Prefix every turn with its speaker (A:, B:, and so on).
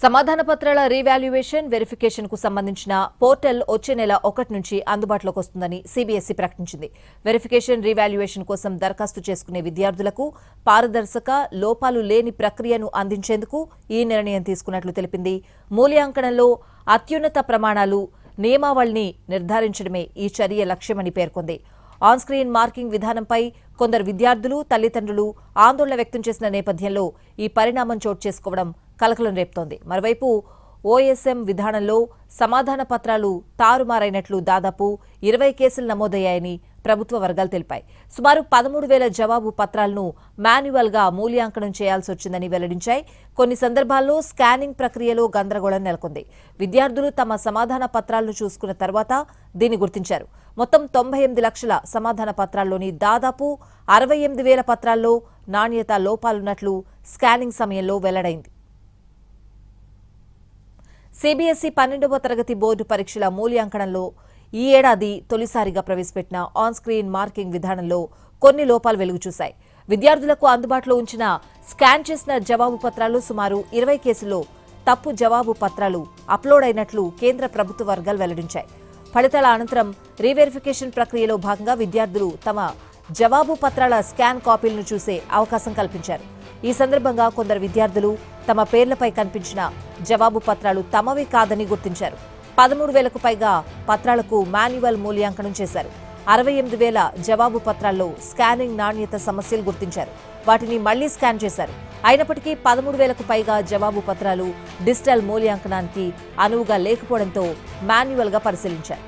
A: సమాధాన పత్రాల revaluation verification కు సంబంధించిన పోర్టల్ వచ్చే నెల 1 నుంచి అందుబాటులోకి వస్తుందని సీబీఎస్ఈ ప్రకటించింది. వెరిఫికేషన్ రీవాల్యుయేషన్ కోసం దరఖాస్తు చేసుకునే విద్యార్థులకు పారదర్శక, లోపాలు లేని ప్రక్రియను అందించేందుకు ఈ నిర్ణయం తీసుకున్నట్లు తెలిపింది. మూల్యాంకనంలో అత్యున్నత ప్రమాణాలు, నియమావళిని నిర్ధారించడమే ఈ చర్య లక్ష్యమని పేర్కొంది. ఆన్ స్క్రీన్ మార్కింగ్ విధానంపై కొందరు విద్యార్థులు, తల్లిదండ్రులు ఆందోళన వ్యక్తం చేసిన నేపథ్యంలో ఈ పరిణామం చోటు చేసుకోవడం కలకలం రేపుతోంది. మరోవైపు ఓఎస్ఎం విధానంలో సమాధాన పత్రాలు తారుమారైనట్లు దాదాపు 20 కేసులు నమోదయ్యాయని ప్రభుత్వ వర్గాలు తెలిపాయి. సుమారు 13,000 జవాబు పత్రాలను మాన్యువల్ గా మూల్యాంకనం చేయాల్సి వచ్చిందని వెల్లడించాయి. కొన్ని సందర్భాల్లో స్కానింగ్ ప్రక్రియలో గందరగోళం నెలకొంది. విద్యార్థులు తమ సమాధాన పత్రాలను చూసుకున్న తర్వాత దీన్ని గుర్తించారు. మొత్తం 98 లక్షల సమాధాన పత్రాల్లోని దాదాపు 68,000 పత్రాల్లో నాణ్యత లోపాలున్నట్లు స్కానింగ్ సమయంలో వెల్లడైంది. సీబీఎస్ఈ 12వ తరగతి బోర్డు పరీక్షల మూల్యాంకనంలో ఈ ఏడాది తొలిసారిగా ప్రవేశపెట్టిన ఆన్ స్క్రీన్ మార్కింగ్ విధానంలో కొన్ని లోపాలు వెలుగుచూశాయి. విద్యార్థులకు అందుబాటులో ఉంచిన స్కాన్ చేసిన జవాబు పత్రాలు సుమారు 20 కేసుల్లో తప్పు జవాబు పత్రాలు అప్లోడ్ అయినట్లు కేంద్ర ప్రభుత్వ వర్గాలు వెల్లడించాయి. ఫలితాల అనంతరం రీవెరిఫికేషన్ ప్రక్రియలో భాగంగా విద్యార్థులు తమ జవాబు పత్రాల స్కాన్ కాపీలను చూసే అవకాశం కల్పించారు. ఈ సందర్భంగా కొందరు విద్యార్థులు తమ పేర్లపై కనిపించిన జవాబు పత్రాలు తమవి కాదని గుర్తించారు. 13,000కు పైగా పత్రాలకు మాన్యువల్ మూల్యాంకనం చేశారు. 68,000 జవాబు పత్రాల్లో స్కానింగ్ నాణ్యత సమస్యలు గుర్తించారు. వాటిని మళ్లీ స్కాన్ చేశారు. అయినప్పటికీ 13,000కు పైగా జవాబు పత్రాలు డిజిటల్ మూల్యాంకనానికి అనువుగా లేకపోవడంతో మాన్యువల్ గా పరిశీలించారు.